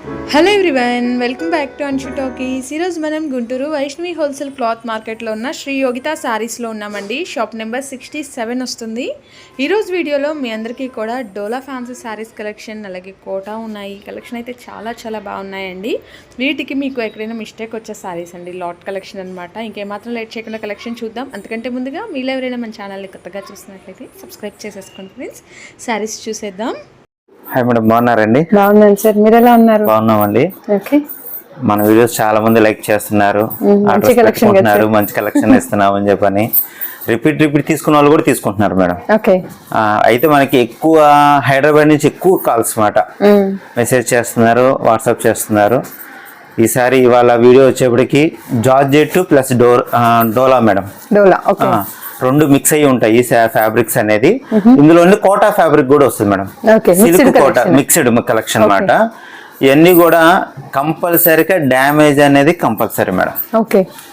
Hello everyone, welcome back to Anshu talkies. ఈరోజు మనం Guntur Vaishnavi wholesale cloth మార్కెట్లో ఉన్న శ్రీ యోగిత శారీస్లో ఉన్నామండి. షాప్ నెంబర్ 67 వస్తుంది. ఈరోజు వీడియోలో మీ అందరికీ కూడా డోలా ఫ్యాన్సీ శారీస్ కలెక్షన్ అలాగే కోటా ఉన్నాయి. కలెక్షన్ అయితే చాలా బాగున్నాయండి. వీటికి మీకు ఎక్కడైనా మిస్టేక్ వచ్చే శారీస్ అండి, లాట్ కలెక్షన్ అనమాట. ఇంకేమాత్రం లేట్ చేయకుండా కలెక్షన్ చూద్దాం. అంతకంటే ముందుగా మీరు ఎవరైనా మన ఛానల్ని కొత్తగా చూసినట్లయితే సబ్స్క్రైబ్ చేసేసుకోండి ఫ్రెండ్స్. శారీస్ చూసేద్దాం. హాయ్ మేడం, బాగున్నారండి? బాగున్నాను సార్, మీరు ఎలా ఉన్నారు? బాగున్నామండి. ఓకే, మన వీడియోస్ చాలా మంది లైక్ చేస్తున్నారు, మంచి కలెక్షన్ ఇస్తున్నామని చెప్పని రిపీట్ తీసుకున్న వాళ్ళు కూడా తీసుకుంటున్నారు మేడం. అయితే మనకి ఎక్కువ హైదరాబాద్ నుంచి ఎక్కువ కాల్స్ మాట మెసేజ్ చేస్తున్నారు, వాట్సాప్ చేస్తున్నారు. ఈసారి ఇవాళ వీడియో వచ్చేప్పటికి జార్జెట్ ప్లస్ డోలా మేడం, రెండు మిక్స్ అయ్యి ఉంటాయి ఈ ఫ్యాబ్రిక్స్ అనేది. ఇందులో కోటా ఫ్యాబ్రిక్ కూడా వస్తుంది madam, silk Kota mixed collection అన్నమాట. ఇవన్నీ కూడా కంపల్సరీగా డ్యామేజ్ అనేది కంపల్సరీ మేడం.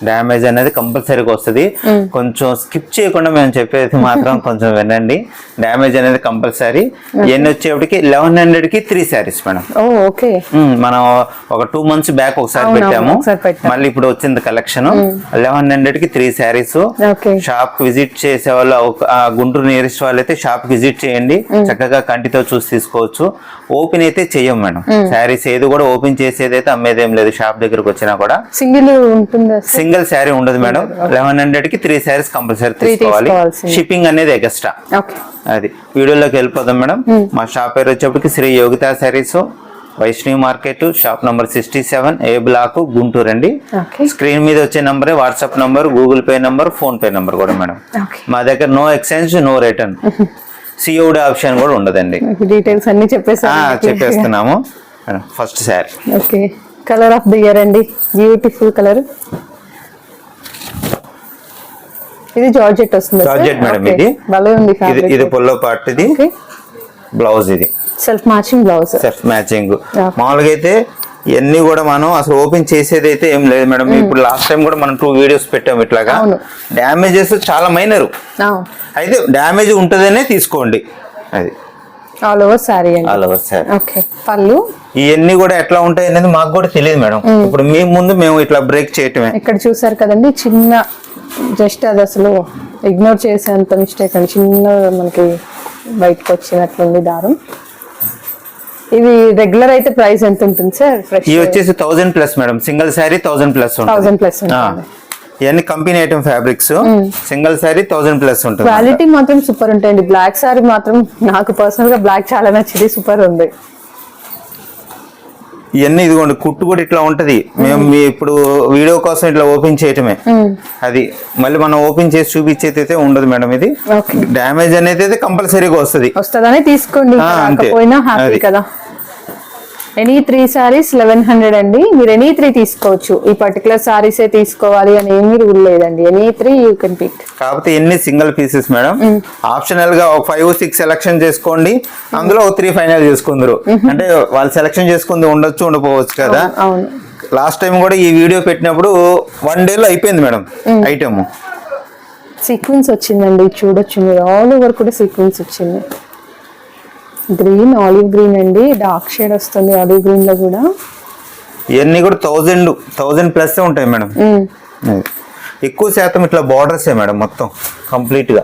డ్యామేజ్ అనేది కంపల్సరీగా వస్తుంది. కొంచెం స్కిప్ చేయకుండా మేము చెప్పేది మాత్రం కొంచెం వినండి. డ్యామేజ్ అనేది కంపల్సరీ. ఇవన్నీ వచ్చేప్పటికి 1100 కి 3 శారీస్ మేడం. మనం ఒక 2 months బ్యాక్ ఒకసారి పెట్టాము, మళ్ళీ ఇప్పుడు వచ్చింది కలెక్షన్. 1100 కి 3 శారీస్. షాప్ విజిట్ చేసే వాళ్ళు, గుంటూరు నియరెస్ట్ వాళ్ళు అయితే షాప్ విజిట్ చేయండి, చక్కగా కంటితో చూసి తీసుకోవచ్చు. ఓపెన్ అయితే చెయ్యం మేడం శారీ, ఏది కూడా ఓపెన్ చేసేది అయితే అమ్మేదేం లేదు. షాప్ దగ్గరకు వచ్చినా కూడా సింగిల్ శారీ ఉండదు మేడం. 1100 కి 3 శారీస్ కంపల్సరీ తీసుకోవాలి. షిప్పింగ్ అనేది ఎక్స్ట్రా. అది వీడియోలోకి వెళ్ళిపోదాం మేడం. మా షాప్ పేరు వచ్చేప్పటికి Shri Yogita saris, Vaishnavi market, shop number 67, A block, Guntur అండి. స్క్రీన్ మీద వచ్చే నంబరే WhatsApp number, Google Pay number, PhonePe number కూడా మేడం. మా దగ్గర no exchange, no return, COD option కూడా ఉండదండి. డీటెయిల్స్ అన్ని చెప్పేస్తున్నాము. First sari, okay, colour of the year అండి, బ్యూటిఫుల్ కలర్. ఇది జార్జెట్ వస్తుంది. జార్జెట్ మేడం, ఇది భలే ఉంది. ఇది పొల్లో పార్ట్, ఇది బ్లౌజ్, ఇది self matching blouse. Self matching. మామూలుగా అయితే ఇవన్నీ కూడా మనం అసలు ఓపెన్ చేసేది అయితే ఏం లేదు మేడం. ఇప్పుడు లాస్ట్ టైం కూడా మనం 2 వీడియోస్ పెట్టాము ఇట్లాగా. డ్యామేజెస్ చాలా మైనర్, అయితే డ్యామేజ్ ఉంటుందనే తీసుకోండి. అది ఆల్ ఓవర్ సారీ. పళ్ళు ఇవన్నీ కూడా ఎట్లా ఉంటాయి అనేది మాకు కూడా తెలియదు మేడం. ఇప్పుడు మీ ముందు మేము ఇట్లా బ్రేక్ చేయటమే. ఇక్కడ చూసారు కదండి, చిన్న జస్ట్ అది అసలు ఇగ్నోర్ చేసేంత మిస్టేక్ అండి. చిన్న మనకి బయటకు వచ్చినట్లుంది దారం. ఇది రెగ్యులర్ అయితే ప్రైస్ ఎంత ఉంటుంది సార్? ఇది వచ్చేసి 1000+ మేడం. సింగిల్ శారీ 1000+ ఉంటుంది. ఇవన్నీ company item fabrics. Single sari 1000+ ఉంటుంది. క్వాలిటీ మాత్రం సూపర్ ఉంటాయండి. బ్లాక్ శారీ మాత్రం నాకు పర్సనల్ గా బ్లాక్ చాలా నచ్చింది, సూపర్ ఉంది. ఇవన్నీ ఇదిగోండి, కుట్టు కూడా ఇట్లా ఉంటది. మేము ఇప్పుడు వీడియో కోసం ఇట్లా ఓపెన్ చేయటమే. అది మళ్ళీ మనం ఓపెన్ చేసి చూపించేది అయితే ఉండదు మేడం. ఇది డ్యామేజ్ అనేది అయితే కంపల్సరీగా వస్తుందని తీసుకోండి. హ్యాపీ కదా. ఎనీ 3 శారీస్ 1100 అండి. మీరు ఎనీ 3 తీసుకోవచ్చు. ఈ పర్టికులర్ శారీస్ తీసుకోవాలి అని ఏమీ రూల్ లేదండి. Any 3 you can pick. కాకపోతే ఎన్ని సింగిల్ పీసెస్ మేడం. ఆప్షనల్ గా ఒక 5-6 సెలెక్షన్ చేసుకోండి, అందులో ఒక 3 ఫైనల్ చేసుకుందరు. అంటే వాళ్ళు సెలెక్షన్ చేసుకుంది ఉండొచ్చు, ఉండకపోవచ్చు కదా. లాస్ట్ టైం కూడా ఈ వీడియో పెట్టినప్పుడు 1 day లో అయిపోయింది మేడం ఐటమ్. సీక్వెన్స్ వచ్చిందండి, చూడొచ్చు మీరు. ఆల్ ఓవర్ కూడా సీక్వెన్స్ వచ్చింది. గ్రీన్, ఆలివ్ గ్రీన్ అండి, డార్క్ షేడ్ వస్తుంది ఆలివ్ గ్రీన్ లో కూడా. ఇవన్నీ కూడా 1000+ ఉంటాయి మేడం. ఎక్కువ శాతం ఇట్లా బార్డర్స్ మేడం మొత్తం కంప్లీట్ గా.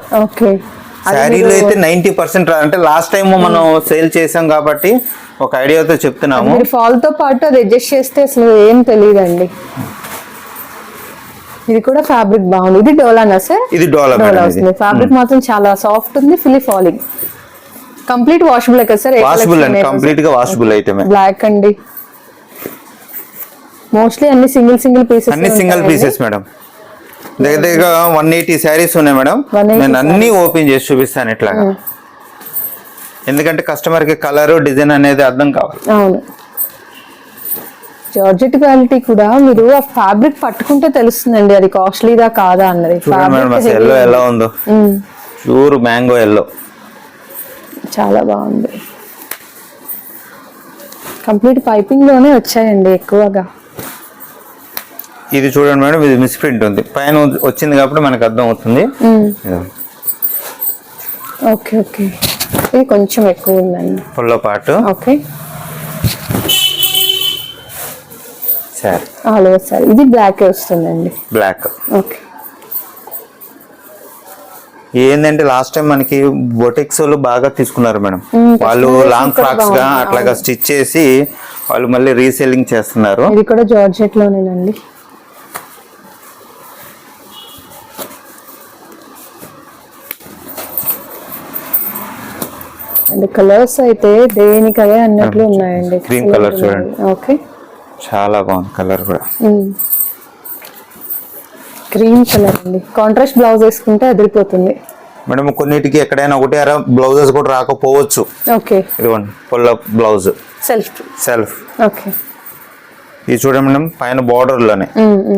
శారీలో అయితే 90% అంటే లాస్ట్ టైం మనం సేల్ చేసాం కాబట్టి ఒక ఐడియాతో చెప్తున్నాము. ఫాల్ తో పాటు అది అడ్జస్ట్ చేస్తే అసలు ఏం తెలియదండి. ఇది కూడా ఫ్యాబ్రిక్ బాగుంది. ఇది డోలానా సార్? ఇది డోలా వస్తుంది. ఫ్యాబ్రిక్ మాత్రం చాలా సాఫ్ట్ ఉంది, ఫుల్లీ ఫాలింగ్. కంప్లీట్ వాషబుల్ కదా సార్? వాషబుల్ అండి, కంప్లీట్ గా వాషబుల్ ఐటమ్. బ్లాక్ అండి, మోస్ట్లీ అన్ని సింగిల్ పీసెస్. అన్ని సింగిల్ పీసెస్ మేడం. దగ్గర 180 శారీస్ ఉన్నాయి మేడం. నేను అన్ని ఓపెన్ చేసి చూపిస్తాను ఇట్లాగా, ఎందుకంటే కస్టమర్ కి కలర్, డిజైన్ అనేది అర్థం కావాలి. అవును, జార్జెట్ క్వాలిటీ కూడా మీరు ఆ ఫ్యాబ్రిక్ పట్టుకుంటే తెలుస్తుందండి అది కాస్ట్లీదా కాదా అన్నది. ఎల్లో ఎలా ఉందో, ప్యూర్ మ్యాంగో ఎల్లో, చాలా బాగుంది. కంప్లీట్ పైపింగ్ లోనే వచ్చాయండి ఎక్కువగా. ఇది చూడండి మేడం, ఇది మిస్ ప్రింట్ ఉంది, పైన వచ్చింది కాబట్టి మనకు అర్థం అవుతుంది. ఓకే, ఇది కొంచెం ఎక్కువ ఉందండి full part. Okay, sorry all over sorry. ఇది బ్లాక్ వస్తుందండి. బ్లాక్. ఓకే. ఏంటంటే లాస్ట్ టైం మనకి బొటిక్స్ వాళ్ళు బాగా తీసుకున్నారు మేడం. వాళ్ళు లాంగ్ ఫ్రాక్స్ గా అట్లాగా స్టిచ్ చేసి వాళ్ళు మళ్ళీ రీసేలింగ్ చేస్తున్నారు. ఇది కూడా జార్జెట్ లోనేనండి. అండ్ కలర్స్ అయితే దేనికదే అన్నట్లు ఉన్నాయండి. గ్రీన్ కలర్ చూడండి. ఓకే, చాలా బాగుంది కలర్ కూడా. గ్రీన్ కలర్ అండి. కాంట్రాస్ట్ బ్లౌజ్ వేసుకుంటే అదిరిపోతుంది మేడం. కొన్నిటికి ఎక్కడైనా ఒకటి అర బ్లౌజెస్ కూడా రాకపోవచ్చు. ఓకే. ఇదిగోండి ఫుల్ బ్లౌజ్ సెల్ఫ్. ఓకే. ఇది చూడండి మేడం, పైన బార్డర్ లోనే,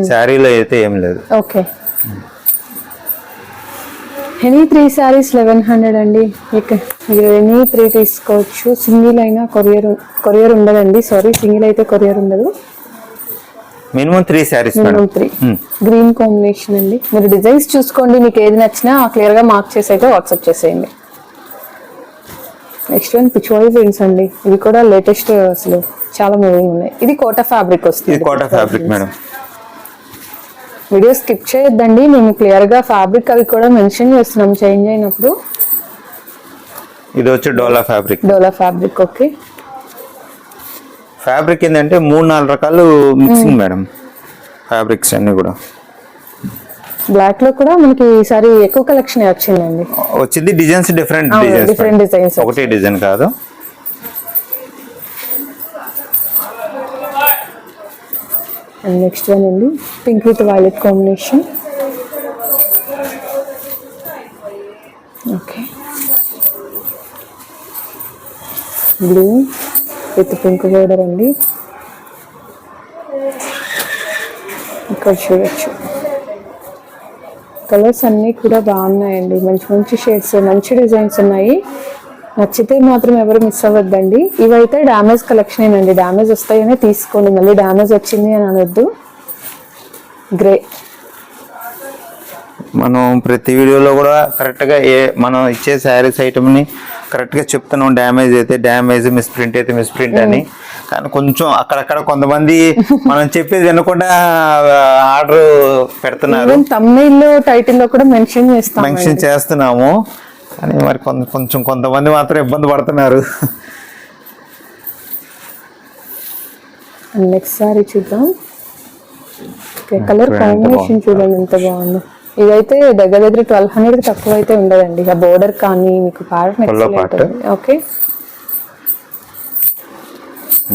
శారీలో అయితే ఏం లేదు. ఓకే. ఎనీ 3 sarees 1100 అండి. మీరు ఎనీ 3 తీసుకోవచ్చు. సింగిల్ అయినా కొరియర్ ఉండదండి. సారీ, సింగిల్ అయితే కొరియర్ ఉండదు. Minimum 3 sarees. Minimum 3. Green combination అండి. మీరు డిజైన్స్ చూసుకోండి, మీకు ఏది నచ్చినా క్లియర్ గా మార్క్ చేసి అయితే వాట్సాప్ చేసేయండి. నెక్స్ట్ వన్ పిచ్వాయి ప్రింట్స్ అండి. ఇది కూడా లేటెస్ట్, అసలు చాలా మూవింగ్ ఉన్నాయి. ఇది కోటా ఫ్యాబ్రిక్ వస్తుంది. Kota fabric madam. Video skip చేయొద్దండి, మేము క్లియర్ గా ఫ్యాబ్రిక్ అవి కూడా మెన్షన్ చేస్తున్నాం చేంజ్ అయినప్పుడు. ఇది వచ్చి డోలా ఫ్యాబ్రిక్. ఓకే. ఫ్యాబ్రిక్ ఏంటంటే 3-4 రకాలు మిక్సింగ్ మేడం. ఫ్యాబ్రిక్స్ అన్ని కూడా బ్లాక్ లో కూడా మనకి ఈసారి ఎక్కువ కలెక్షన్ వచ్చిందండి. వచ్చింది డిజైన్స్ డిఫరెంట్ డిజైన్స్, ఒకటే డిజైన్ కాదు. అండ్ నెక్స్ట్ వన్ అండి, pink with violet combination. Okay. Blue with pink border అండి. ఇక్కడ చూడొచ్చు కలర్స్ అన్నీ కూడా బాగున్నాయండి. మంచి మంచి షేడ్స్, మంచి డిజైన్స్ ఉన్నాయి. నచ్చితే మాత్రం ఎవరు మిస్ అవ్వద్దండి. ఇవైతే డ్యామేజ్ కలెక్షన్ అండి. డ్యామేజ్ వస్తాయనే తీసుకోండి, మళ్ళీ డ్యామేజ్ వచ్చింది అని అనొద్దు. గ్రే. మనం ప్రతి వీడియోలో కూడా కరెక్ట్గా మనం ఇచ్చే శారీస్ ఐటమ్ని కరెక్ట్గా చెప్తున్నాం. డ్యామేజ్ అయితే డ్యామేజ్, మిస్ప్రింట్ అయితే మిస్ప్రింట్ అని. కానీ కొంచెం అక్కడక్కడ కొంతమంది మనం చెప్పేది వినకుండా ఆర్డర్ పెడుతున్నారు. తమ్నైల్ టైటిల్లో కూడా మెన్షన్ చేస్తున్నాము. కానీ మరి కొంతమంది మాత్రం ఇబ్బంది పడుతున్నారు. నెక్స్ట్ సారీ చూద్దాం. కలర్ కాంబినేషన్ చూడండి ఎంత బాగుందో. ఇదైతే దగ్గర 1200 తక్కువ అయితే ఉండదండి. ఆ బోర్డర్ కానీ మీకు పార్ట్. ఓకే.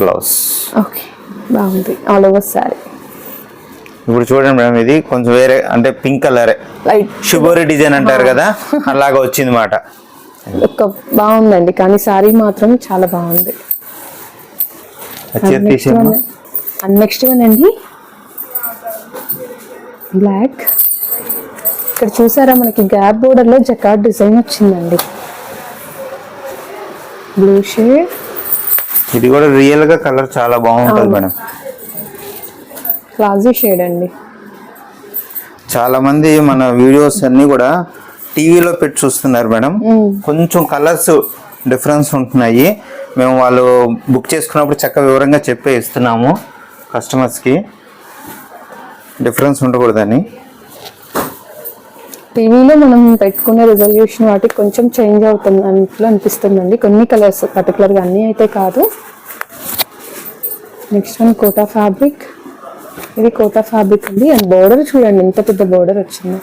బ్లౌజ్. ఓకే, బాగుంది. All over sorry. ఇప్పుడు చూడండి మేడం, ఇది కొంచెం వేరే, అంటే pink colour light sugar design అంటారు కదా, అలాగా వచ్చింది మాట. బాగుందండి, కానీ సారీ మాత్రం చాలా బాగుంది. నెక్స్ట్ వన్ అండి, బ్లాక్. ఇక్కడ చూసారా మనకి గ్యాప్ బోర్డర్ లో జకార్డ్ డిజైన్ వచ్చిందండి. Blue shade. ఇది కూడా రియల్ గా కలర్ చాలా బాగుంటుంది మేడం. క్లాసీ షేడ్ అండి. చాలా మంది మన వీడియోస్ అన్ని కూడా టీవీలో పెట్టి చూస్తున్నారు మేడం. కొంచెం కలర్స్ డిఫరెన్స్ ఉంటున్నాయి. మేము వాళ్ళు బుక్ చేసుకున్నప్పుడు చక్కగా వివరంగా చెప్పే ఇస్తున్నాము కస్టమర్స్కి, డిఫరెన్స్ ఉండకూడదని. టీవీలో మనం పెట్టుకునే రిజల్యూషన్ వాటికి కొంచెం చేంజ్ అవుతుంది అన్నట్లు అనిపిస్తుందండి. కొన్ని కలర్స్ పర్టికులర్గా అన్నీ అయితే కాదు. Next one Kota fabric. ఇది కోటా ఫ్యాబ్రిక్ అండి. అండ్ బోర్డర్ చూడండి ఎంత పెద్ద బోర్డర్ వచ్చిందో.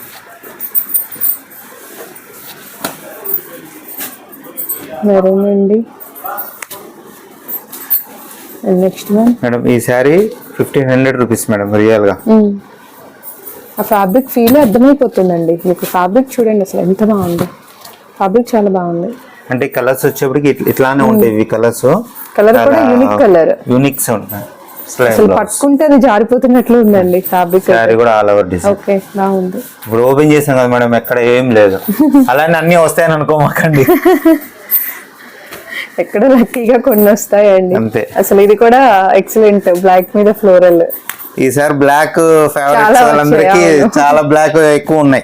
మెరూన్ అండి. అండ్ నెక్స్ట్ వన్ మేడం, ఈ శారీ 1500 రూపీస్ మేడం రియల్ గా. ఆ ఫ్యాబ్రిక్ ఫీల్ అర్థమైపోతుందండి మీకు. ఫ్యాబ్రిక్ చూడండి అసలు ఎంత బాగుంది. ఫ్యాబ్రిక్ చాలా బాగుంది. అంటే కలర్స్ వచ్చేప్పటికి ఇట్లానే ఉంటాయి. ఇవి కలర్స్, కలర్ కూడా యూనిక్ కలర్, యూనిక్స్ ఉంటాయి. అసలు పట్టుకుంటే అది జారిపోతున్నట్లు ఉందండి ఫ్యాబ్రిక్. సారీ కూడా ఆల్ ఓవర్ డిజైన్. ఓకే, బాగుంది. ఇప్పుడు ఓపెన్ చేసాం కదా మేడం, ఎక్కడ ఏం లేదు. అలానే అన్ని వస్తాయని అనుకోమాకండి. ఎక్కడ లక్కీగా కొన్ని వస్తాయండి అంతే. అసలు ఇది కూడా ఎక్సలెంట్ బ్లాక్ మీద ఫ్లోరల్. ఈసారి బ్లాక్ ఫేవరెట్స్ వాళ్ళందరికీ చాలా బ్లాక్ ఎక్కువ ఉన్నాయి.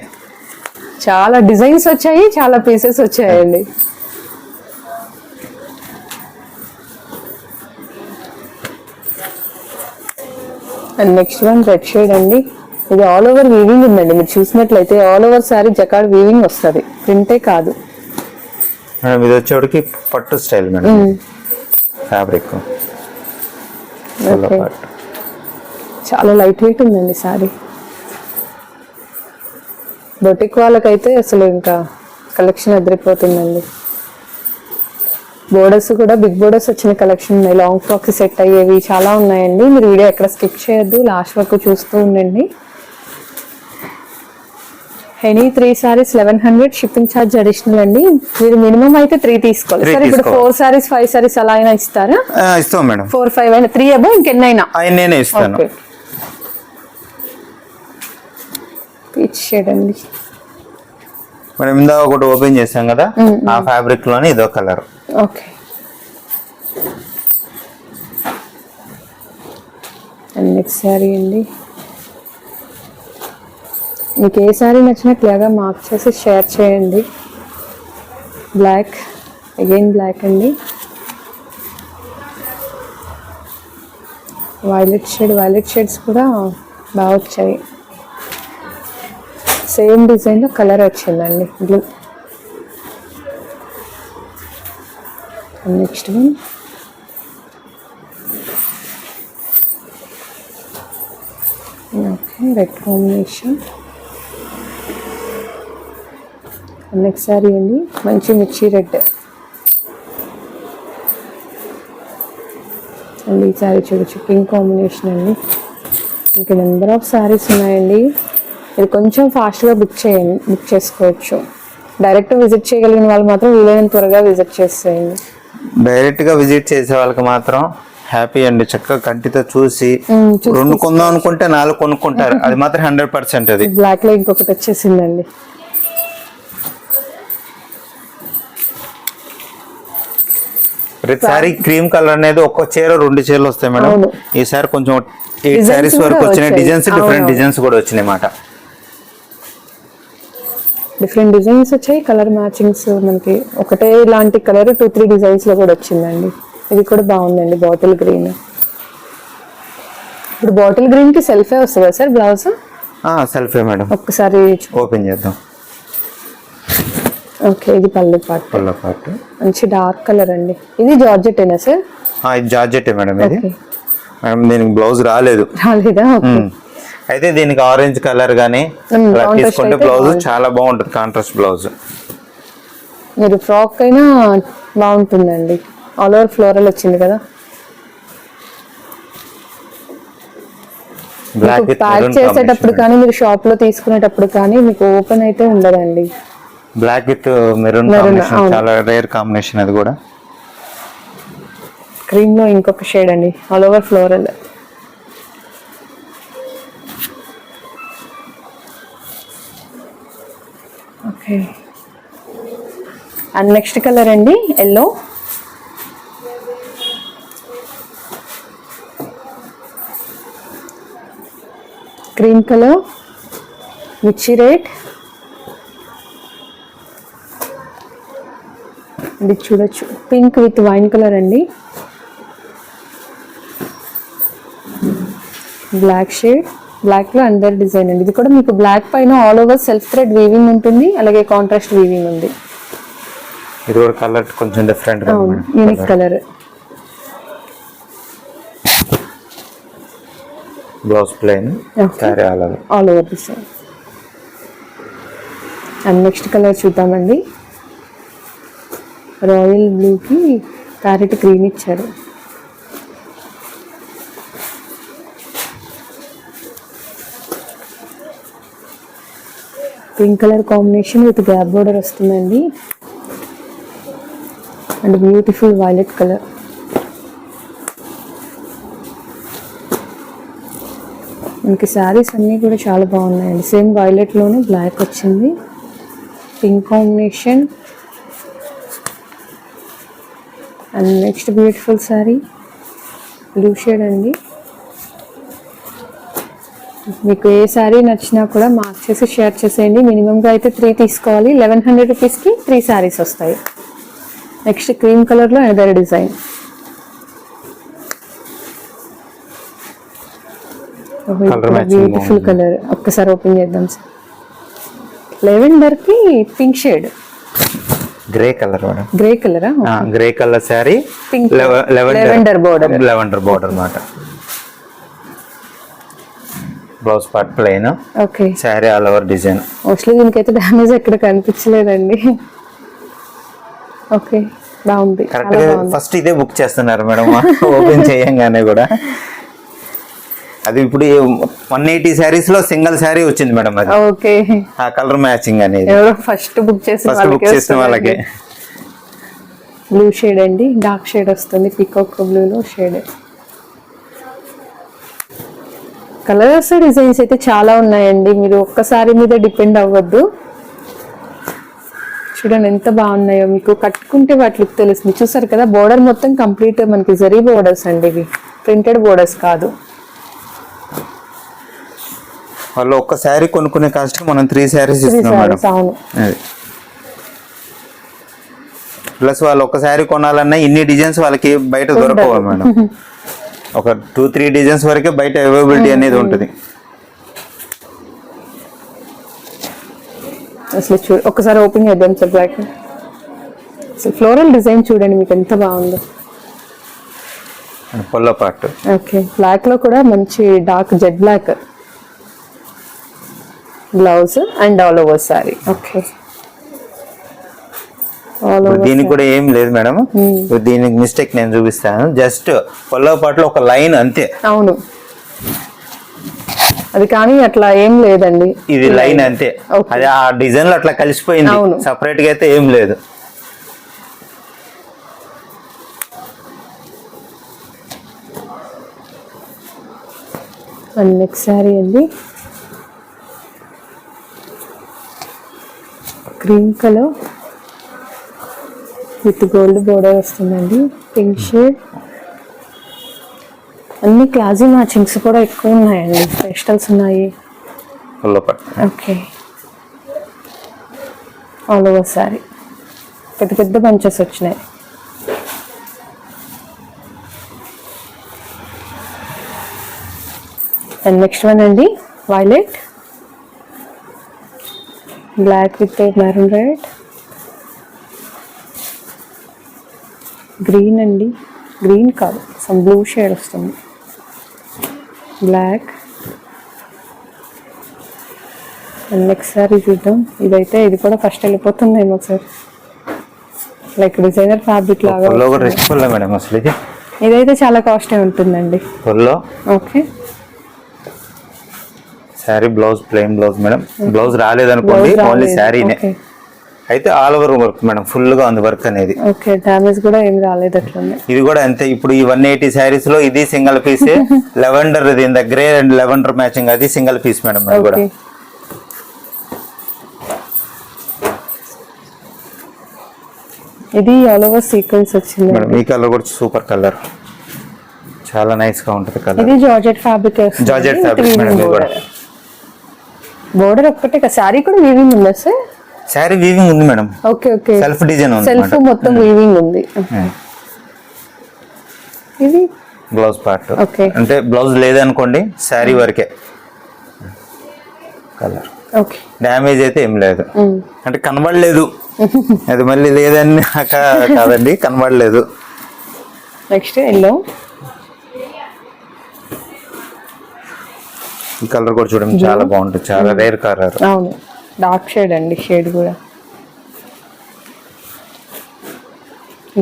చాలా డిజైన్స్ వచ్చాయి, చాలా పీసెస్ వచ్చాయండి. And next one red shade అండి. ఇది ఆల్ ఓవర్ వీవింగ్ ఉందండి. మీరు చూసినట్లయితే all over sorry jacquard weaving వస్తుంది, ప్రింటే కాదు. మేడం ఇది వచ్చేవాడికి పట్టు స్టైల్ మేడం, ఫ్యాబ్రిక్ చాలా లైట్ వెయిట్ ఉందండి సారీ. బొటిక్ వాళ్ళకైతే అసలు ఇంకా కలెక్షన్ అదిరిపోతుందండి. బోర్డర్స్ కూడా బిగ్ బోర్డర్స్ వచ్చిన కలెక్షన్ ఉన్నాయి, లాంగ్ ఫ్రాక్స్ సెట్ అయ్యేవి చాలా ఉన్నాయండి. మీరు వీడియో ఎక్కడ స్కిప్ చేయొద్దు, లాస్ట్ వరకు చూస్తూ ఉండండి. Any 3 sarees 1100, shipping charge additional అండి. మీరు మినిమం అయితే 3 తీసుకోవాలి. సరే ఇప్పుడు 4 sarees 5 sarees అలా అయినా ఇస్తారా? ఇస్తాం మేడం. 4 5 అయినా 3 అబౌవ్ ఇంకెన్నైనా నేనే ఇస్తాను. పీచ్ షేడ్ అండి. మనం ఇందాక ఒకటి ఓపెన్ చేసాం కదా, ఆ ఫ్యాబ్రిక్ లోనే ఇదో colour. Okay. And next sari అండి. మీకు ఏ శారీ నచ్చినట్లుగా మార్క్ చేసి షేర్ చేయండి. బ్లాక్, అగైన్ బ్లాక్ అండి. వైలెట్ షేడ్స్ కూడా బాగా వచ్చాయి. సేమ్ డిజైన్లో కలర్ వచ్చిందండి, blue. Next one okay, red combination. Next sorry అండి, మంచి మిర్చి రెడ్ అండి. ఈ సారీ చూడొచ్చు, పింక్ కాంబినేషన్ అండి. ఇంకా నెంబర్ ఆఫ్ సారీస్ ఉన్నాయండి. ఇది కొంచెం ఫాస్ట్గా బుక్ చేసుకోవచ్చు. డైరెక్ట్ విజిట్ చేయగలిగిన వాళ్ళు మాత్రం వీలైనంత త్వరగా విజిట్ చేసేయండి. డైరెక్ట్గా విజిట్ చేసే వాళ్ళకి మాత్రం హ్యాపీ అండి. చక్కగా కంటితో చూసి 2 కొందాం అనుకుంటే 4 కొనుక్కుంటారు, అది మాత్రం 100%. అది బ్లాక్ లో ఇంకొకటి వచ్చేసిందండి. ప్రతిసారి క్రీమ్ కలర్ అనేది ఒక్క చీర 2 చీరలు వస్తాయి మేడం. ఈసారి కొంచెం 8 sarees వరకు వచ్చినాయి. డిజైన్స్ డిఫరెంట్ డిజైన్స్ కూడా వచ్చినాయి మాట. డిఫరెంట్ డిజైన్స్ వచ్చాయి, కలర్ మ్యాచింగ్స్. మనకి ఒకటే ఇలాంటి కలర్ 2-3 డిజైన్స్ లో కూడా వచ్చిందండి. ఇది కూడా బాగుందండి, బాటిల్ గ్రీన్. ఇప్పుడు బాటిల్ గ్రీన్ కి సెల్ఫే వస్తుందా సార్ బ్లౌజ్? సెల్ఫే మేడం. ఒక్కసారి ఓపెన్ చేద్దాం. ఓకే, ఇది పళ్ళు పార్ట్. మంచి డార్క్ కలర్ అండి. ఇది జార్జెట్ ఏనా సార్? ఇది జార్జెట్ మేడం. ఇది మేడం దీనికి బ్లౌజ్ రాలేదా? అయితే దీనికి ఆరెంజ్ కలర్ గానీ తీసుకుంటే బ్లౌజ్ చాలా బాగుంటుంది, కాంట్రాస్ట్ బ్లౌజ్. మీరు ఫ్రాక్ అయినా బాగుంటుందండి. ఆల్ ఓవర్ ఫ్లోరల్ వచ్చింది కదా. ప్యాక్ చేసేటప్పుడు కానీ మీరు షాప్ లో తీసుకునేటప్పుడు కానీ మీకు ఓపెన్ అయితే ఉండదండి. బ్లాక్ విత్ మెరూన్ కాంబినేషన్, చాలా రేర్ కాంబినేషన్. అది కూడా క్రీమ్ లో ఇంకొక షేడ్ అండి, all over floral. Okay. And next colour అండి, ఎల్లో. క్రీమ్ కలర్, మిర్చి రెడ్. ఇది చూడొచ్చు, పింక్ విత్ వైన్ కలర్ అండి. బ్లాక్ షేడ్, బ్లాక్ లో అందర్ డిజైన్ అండి. ఇది కూడా మీకు బ్లాక్ పైన all over self thread weaving ఉంటుంది, అలాగే కాంట్రాస్ట్ వీవింగ్ ఉంది. ఇది కూడా కలర్ కొంచెం డిఫరెంట్ గా ఉంది, unique colour. Blouse plain, sari all over design. And next colour చూద్దామండి. రాయల్ బ్లూకి ప్యారెట్ గ్రీన్ ఇచ్చారు. Pink colour combination with gap border వస్తుందండి. And beautiful violet colour. మనకి శారీస్ అన్నీ కూడా చాలా బాగున్నాయండి. సేమ్ వైలెట్లోనే బ్లాక్ వచ్చింది, pink combination. And next beautiful sari blue shade అండి. మీకు ఏ శారీ నచ్చినా కూడా మార్క్ చేసి షేర్ చేసేయండి. మినిమంగా అయితే 3 తీసుకోవాలి. 1100 రూపీస్కి 3 శారీస్ వస్తాయి. నెక్స్ట్ క్రీమ్ కలర్లో అదర్ డిజైన్. Beautiful colour. ఒక్కసారి ఓపెన్ చేద్దాం సార్. లెవెండర్ కి pink shade, grey colour madam. Grey కలరా? Grey colour sari, pink lavender border, lavender border అన్నమాట. Blouse part plain. Okay. Sari all over design. Mostly దీనికైతే damage ఎక్కడ కనిపించలేదండి. Okay, బాగుంది. Correct గా ఫస్ట్ ఇదే బుక్ చేస్తున్నారు మేడం ఓపెన్ చేయంగానే కూడా. అది ఇప్పుడు 180 శారీస్ లో సింగిల్ శారీ వచ్చింది మేడం. అది ఓకే, ఆ కలర్ మ్యాచింగ్ అనేది ఎవరో ఫస్ట్ బుక్ చేసిన వాళ్ళకి. బ్లూ షేడ్ అండి, డార్క్ షేడ్ వస్తుంది, పీకాక్ బ్లూ లో షేడ్. కలర్స్ డిజైన్స్ అయితే చాలా ఉన్నాయండి, మీరు ఒక్కసారి మీద డిపెండ్ అవ్వద్దు. చూడండి ఎంత బాగున్నాయో, మీకు కట్టుకుంటే వాటి లుక్ తెలుస్తుంది. చూసారు కదా, బోర్డర్ మొత్తం కంప్లీట్ మనకి జరీ బోర్డర్స్ అండి, ఇవి ప్రింటెడ్ బోర్డర్స్ కాదు. వాళ్ళు ఒక్క శారీ కొనుక్కునే కాస్ట్ మనం 3 శారీస్ ఇస్తున్నాం మేడం. అవును. ప్లస్ వాళ్ళు ఒక్క శారీ కొనాలన్నా ఇన్ని డిజైన్స్ వాళ్ళకి బయట దొరకవు మేడం. ఒక 2-3 డిజైన్స్ వరకే బయట అవైలబిలిటీ అనేది ఉంటుంది. అసలు ఒకసారి ఓపెన్ చేద్దాం సార్. బ్లాక్ అసలు ఫ్లోరల్ డిజైన్ చూడండి మీకు ఎంత బాగుందో. పొల్ల పార్ట్. ఓకే, బ్లాక్ లో కూడా మంచి dark jet black blouse and all over sari. Okay, దీనికి కూడా ఏం లేదు మేడం. దీనికి మిస్టేక్ నేను చూపిస్తాను. జస్ట్ పొల్ల పాటలో ఒక లైన్ అంతే. అవును, అది కానీ అట్లా ఏం లేదండి, ఇది లైన్ అంతే. అది ఆ డిజైన్ లో అట్లా కలిసిపోయింది, సపరేట్ గా అయితే ఏం లేదు. నెక్స్ట్ సారీ అండి, cream colour with gold border వస్తుందండి, పింక్ షేడ్. అన్ని క్లాసీ మ్యాచింగ్స్ కూడా ఎక్కువ ఉన్నాయండి, పేస్టల్స్ ఉన్నాయి. ఓకే, ఆల్ ఓవర్ సారీ పెద్ద పెద్ద బంచెస్ వచ్చినాయి. అండ్ నెక్స్ట్ వన్ అండి, violet, black with maroon red, green అండి, గ్రీన్ కాదు సమ్ బ్లూ షేడ్ వస్తుంది, బ్లాక్. అండ్ నెక్స్ట్ సారీ చూద్దాం. ఇదైతే ఇది కూడా ఫస్ట్ వెళ్ళిపోతుందేమో సార్, లైక్ డిజైనర్ ఫ్యాబ్రిక్ లాగా. మేడం అసలు ఇదైతే చాలా కాస్ట్లీ ఉంటుందండి. Okay, sari blouse plain blouse madam. Blouse రాలేదనుకోండి, ఓన్లీ శారీనే. అయితే all over work madam, full గా ఉంది వర్క్ అనేది. ఓకే, డ్యామేజ్ కూడా ఏం రాలేదు అట్లనే. ఇది కూడా అంతే. ఇప్పుడు ఈ 180 శారీస్ లో ఇది సింగిల్ పీస్. లెవెండర్ ఇది గ్రే అండ్ లెవెండర్ మ్యాచింగ్, అది సింగిల్ పీస్ మేడం. అది కూడా ఇది ఆల్ ఓవర్ సీక్వెన్స్ వచ్చింది మేడం. ఈ కలర్ కూడా సూపర్ కలర్, చాలా నైస్ గా ఉంటుంది కలర్. ఇది georgette fabric, georgette fabric madam. ఇది కూడా బోర్డర్ ఒక్కటే కదా, శారీ కూడా వీవింగ్ ఉందా సార్? శారీ వీవింగ్ ఉంది madam. Okay okay, self design ఉంది, సెల్ఫ్ మొత్తం వీవింగ్ ఉంది. ఇది బ్లౌజ్ పార్ట్. ఓకే, అంటే బ్లౌజ్ లేదనుకోండి, శారీ వరకే కలర్. ఓకే, డ్యామేజ్ అయితే ఏం లేదు, అంటే కనబడలేదు. అది మళ్ళీ లేదని కాదండి, కనబడలేదు. నెక్స్ట్ ఎల్లో, ఈ కలర్ కూడా చూడండి చాలా బాగుంటుంది, చాలా రేర్ కలర్. అవును, డార్క్ షేడ్ అండి, షేడ్ కూడా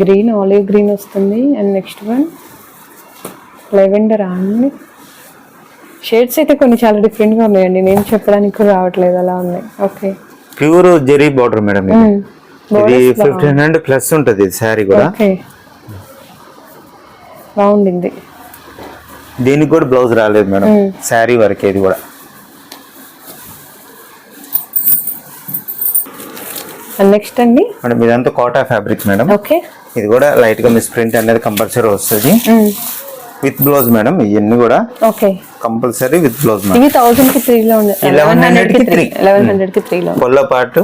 గ్రీన్, ఆలివ్ గ్రీన్ వస్తుంది. అండ్ నెక్స్ట్ వన్ లెవెండర్ అండి. షేడ్స్ అయితే కొన్ని చాలా డిఫరెంట్ గా ఉన్నాయండి, నేను చెప్పడానికి కూడా రావట్లేదు, అలా ఉన్నాయి. Okay, pure zari border madam. ఇది 1500 ప్లస్ ఉంటుంది ఇది శారీ కూడా. ఓకే, బాగుండింది. దీనికి కూడా బ్లౌజ్ రాలేదు మేడం, శారీ వరకే. ఇది కూడా నెక్స్ట్ అండి మేడం, ఇదంతా కోటా ఫ్యాబ్రిక్ మేడం. ఓకే, ఇది కూడా లైట్ గా మిస్ ప్రింట్ అనేది కంపల్సరీ వస్తుంది విత్ బ్లౌజ్ మేడం. ఇవన్నీ కూడా ఓకే కంపల్సరీ విత్ బ్లౌజ్. ఇవి 1000 కి 3 లో ఉంది, 1100 కి 3 లో. పొల్ల పార్ట్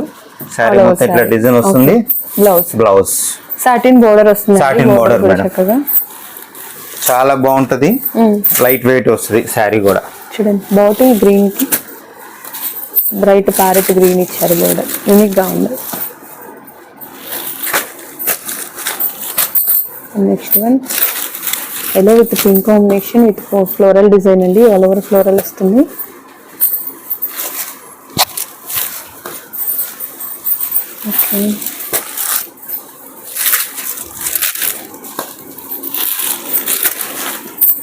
శారీ మొత్తం ఇట్లా డిజైన్ వస్తుంది. బ్లౌజ్ బ్లౌజ్ సాటిన్ బోర్డర్ వస్తుంది, సాటిన్ బోర్డర్ మేడం. చక్కగా చాలా బాగుంటది, లైట్ వెయిట్ వస్తుంది శారీ కూడా. చూడండి బాటిల్ గ్రీన్ కి బ్రైట్ ప్యారెట్ గ్రీన్ ఇచ్చారు, బోర్డర్ యూనిక్ గా ఉంది. Next one yellow with pink combination with floral design అండి, ఆల్ ఓవర్ ఫ్లోరల్ వస్తుంది. ఓకే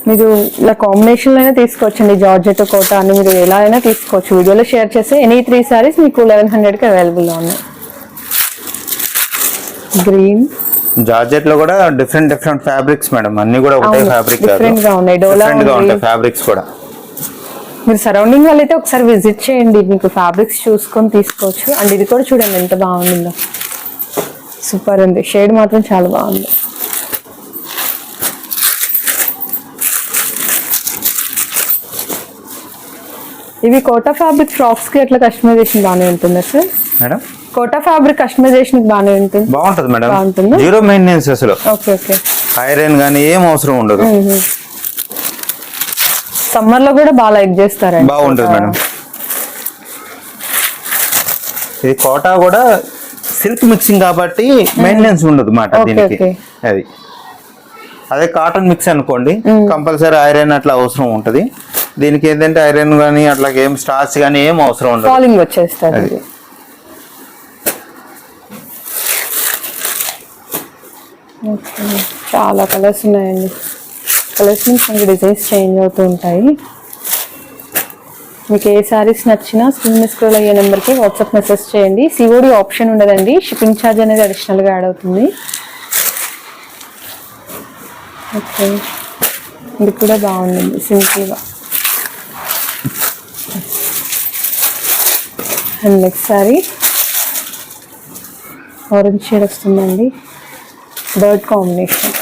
మీరు ఇలా కాంబినేషన్ అయినా తీసుకోవచ్చండి, జార్జెట్ కోట అని మీరు ఎలా అయినా తీసుకోవచ్చు. వీడియోలో షేర్ చేస్తే ఎనీ 3 సారీస్ మీకు 1100కి అవైలబుల్లో ఉన్నాయి. గ్రీన్ జార్జెట్ లో కూడా డిఫరెంట్ ఫ్యాబ్రిక్స్ మేడం, అన్ని కూడా ఒకటే ఫ్యాబ్రిక్ కాదు, డిఫరెంట్ గా ఉన్నాయి. డోలా ఉంటాయి ఫ్యాబ్రిక్స్ కూడా. మీరు సరౌండింగ్ వాళ్ళు అయితే ఒకసారి విజిట్ చేయండి, మీకు ఫ్యాబ్రిక్స్ చూసుకొని తీసుకోవచ్చు. అండ్ ఇది కూడా చూడండి ఎంత బాగుందో, సూపర్ ఉంది. షేడ్ మాత్రం చాలా బాగుంది. ఇవి కోటా ఫ్యాబ్రిక్ ఫ్రాక్స్ కి అట్లా కస్టమైజేషన్ బాగానే ఉంటుందా sir? Madam Kota fabric customisation బాగానే ఉంటుంది, బాగుంటది మేడం, బాగుంటుంది. జీరో మెయింటెనెన్స్ అసలు. Okay okay. ఐరన్ గానీ ఏం అవసరం ఉండదు. సమ్మర్ లో కూడా బాగా లైక్ చేస్తారండి, బాగుంటది మేడం. ఇది కోటా కూడా సిల్క్ మిక్సింగ్ కాబట్టి మెయింటెనెన్స్ ఉండదు మాట దీనికి. అది అదే కాటన్ మిక్స్ అనుకోండి, కంపల్సరీ ఐరన్ అట్లా అవసరం ఉంటది. దీనికి ఏంటంటే ఐరన్ గానీ అట్లా ఏం స్టార్చ్ గానీ ఏం అవసరం ఉండదు, ఫాలింగ్ వచ్చేస్తుంది. చాలా కలర్స్ ఉన్నాయండి, కలర్స్ నుంచి మనకి డిజైన్స్ చేంజ్ అవుతూ ఉంటాయి. మీకు ఏ శారీస్ నచ్చినా స్క్రీన్ మీద స్క్రోల్ అయ్యే నెంబర్కి వాట్సాప్ మెసేజ్ చేయండి. సిఓడి ఆప్షన్ ఉండదండి, షిప్పింగ్ ఛార్జ్ అనేది అడిషనల్గా యాడ్ అవుతుంది. ఓకే, ఇది కూడా బాగుందండి సింపుల్గా. And next sorry orange shade వస్తుందండి, బర్డ్ కాంబినేషన్.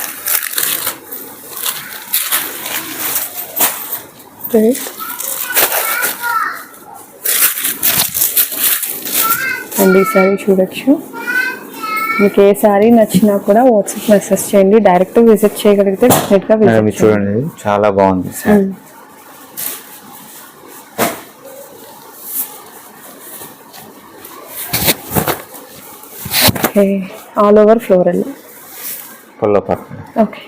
అండ్ ఈ సారీ చూడొచ్చు. మీకు ఏ సారీ నచ్చినా కూడా వాట్సాప్ మెసేజ్ చేయండి, డైరెక్ట్ విజిట్ చేయగలిగితే డెఫినెట్గా విజిట్ చూడండి. చాలా బాగుంది. ఓకే, ఆల్ ఓవర్ ఫ్లోరల్ పల్లో పార్ట్. ఓకే,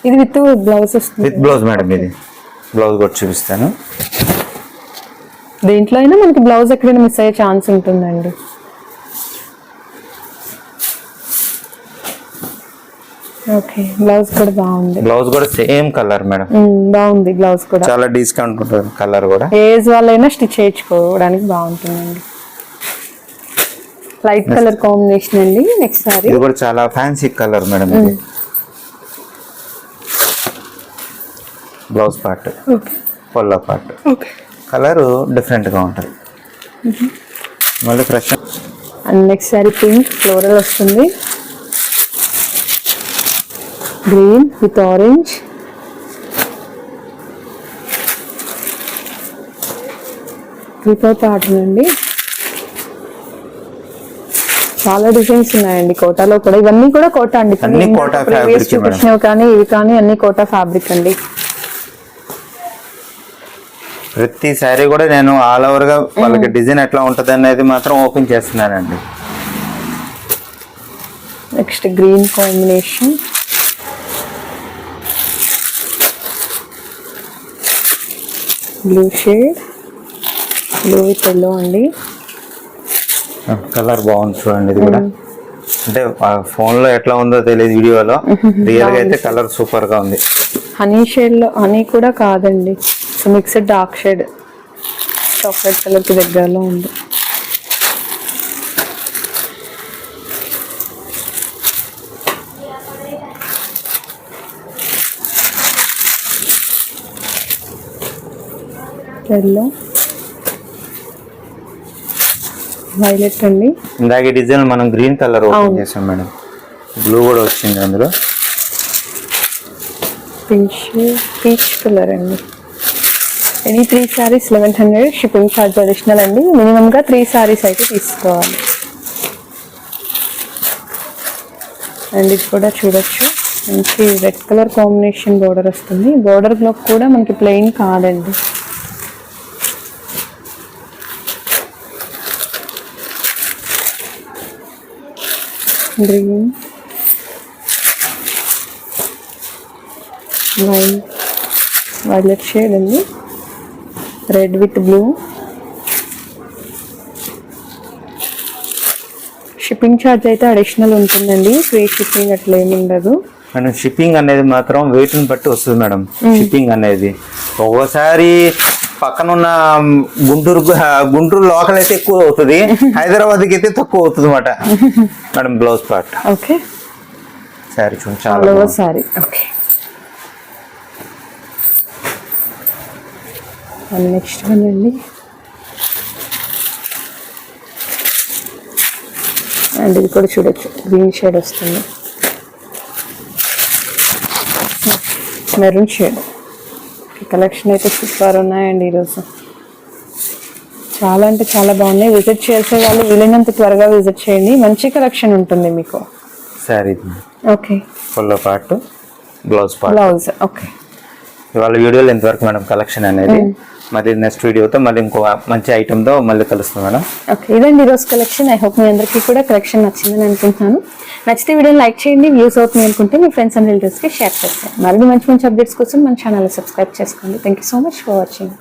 ఇది విత్ బ్లౌజ్ వస్తుంది. విత్ బ్లౌజ్ మేడం, ఇది బ్లౌజ్ కూడా చూపిస్తాను. దేంట్లో అయినా మనకి బ్లౌజ్ ఎక్కడైనా మిస్ అయ్యే ఛాన్స్ ఉంటుందండి. ఓకే, బ్లౌజ్ కూడా బాగుంది. బ్లౌజ్ కూడా సేమ్ కలర్ మేడం, బాగుంది. బ్లౌజ్ కూడా చాలా డిస్కౌంట్ ఉంటుంది, కలర్ కూడా ఏజ్ వాళ్ళైనా స్టిచ్ చేయించుకోవడానికి బాగుంటుందండి. లైట్ కలర్ కాంబినేషన్ అండి. నెక్స్ట్ సారీ ఇది కూడా చాలా ఫ్యాన్సీ కలర్ మేడం. ఇది blouse part, pallu part. Colour different గా ఉంటుంది, మళ్ళీ fresh. And next sari pink floral వస్తుంది, green with orange. Triple pattern అండి, చాలా డిజైన్స్ ఉన్నాయండి కోటాలో కూడా. ఇవన్నీ కూడా కోటా అండి, ప్రీవియస్ చూపించినవి కానీ ఇవి కానీ అన్ని కోటా ఫ్యాబ్రిక్ అండి. ప్రతి శారీ కూడా నేను ఆల్ ఓవర్ గా వాళ్ళకి డిజైన్ ఎట్లా ఉంటది అనేది మాత్రం ఓపెన్ చేస్తున్నానండి. Next green combination, blue shade, blue with yellow అండి. కలర్ బాగుంది చూడండి. ఇది కూడా అంటే ఫోన్ లో ఎట్లా ఉందో తెలియదు, వీడియోలో రియల్ గా అయితే కలర్ సూపర్ గా ఉంది. హనీ షేడ్ లో, హనీ కూడా కాదండి, mixed dark shade, chocolate colour కి దగ్గరలో ఉంది. ఎల్లో, వైలెట్ అండి. ఇందాక డిజైన్ మనం గ్రీన్ కలర్ ఓపెన్ చేసాం మేడం, బ్లూ కూడా వచ్చింది అందులో. పీచ్ కలర్ అండి. Any 3 saris 1100, shipping charge additional అండి. మినిమంగా 3 సారీస్ అయితే తీసుకోవాలి. అండ్ ఇది కూడా చూడొచ్చు, మంచి రెడ్ కలర్ కాంబినేషన్ బోర్డర్ వస్తుంది. బోర్డర్ లో కూడా మనకి ప్లెయిన్ కాదండి. గ్రీన్, వైలెట్ షేడ్ అండి, red with blue. Shipping charge అయితే అడిషనల్ ఉంటుందండి, ఫ్రీ షిప్పింగ్ అట్లా ఏమి ఉండదు మేడం. షిప్పింగ్ అనేది మాత్రం వెయిట్ ని బట్టి వస్తుంది మేడం. షిప్పింగ్ అనేది ఒక్కోసారి పక్కన ఉన్న గుంటూరు లోకల్ అయితే ఎక్కువ అవుతుంది, హైదరాబాద్కి అయితే తక్కువ అవుతుంది అన్నమాట madam. Blouse part okay, sorry చూడండి చాలా సారీ. ఓకే, నెక్స్ట్ వన్ అండి. అండ్ ఇది కూడా చూడొచ్చు, గ్రీన్ షేడ్ వస్తుంది, మెరూన్ షేడ్. కలెక్షన్ అయితే సూపర్ ఉన్నాయండి ఈరోజు, చాలా అంటే చాలా బాగున్నాయి. విజిట్ చేసే వాళ్ళు వీలైనంత త్వరగా విజిట్ చేయండి, మంచి కలెక్షన్ ఉంటుంది మీకు. Sorry okay, full part blouse part. Blouse okay. ఇవాళ వీడియోలో ఎంతవరకు మేడం కలెక్షన్ అనేది. మరి నెక్స్ట్ వీడియోతో మళ్ళీ ఇంకో మంచి ఐటెంతో మళ్ళీ కలుస్తాం మేడం. ఓకే, ఇదండి ఈరోజు కలెక్షన్. ఐ హోప్ మీ అందరికీ కూడా కలెక్షన్ నచ్చిందని అనుకుంటున్నాను. నచ్చితే వీడియోని లైక్ చేయండి, వ్యూస్ అవుతుంది అనుకుంటే మీ ఫ్రెండ్స్ అండ్ రిలేటివ్స్కి షేర్ చేస్తాను. మరిన్ని మంచి మంచి అప్డేట్స్ కోసం మన ఛానల్ సబ్స్క్రైబ్ చేసుకోండి. Thank you so much for watching.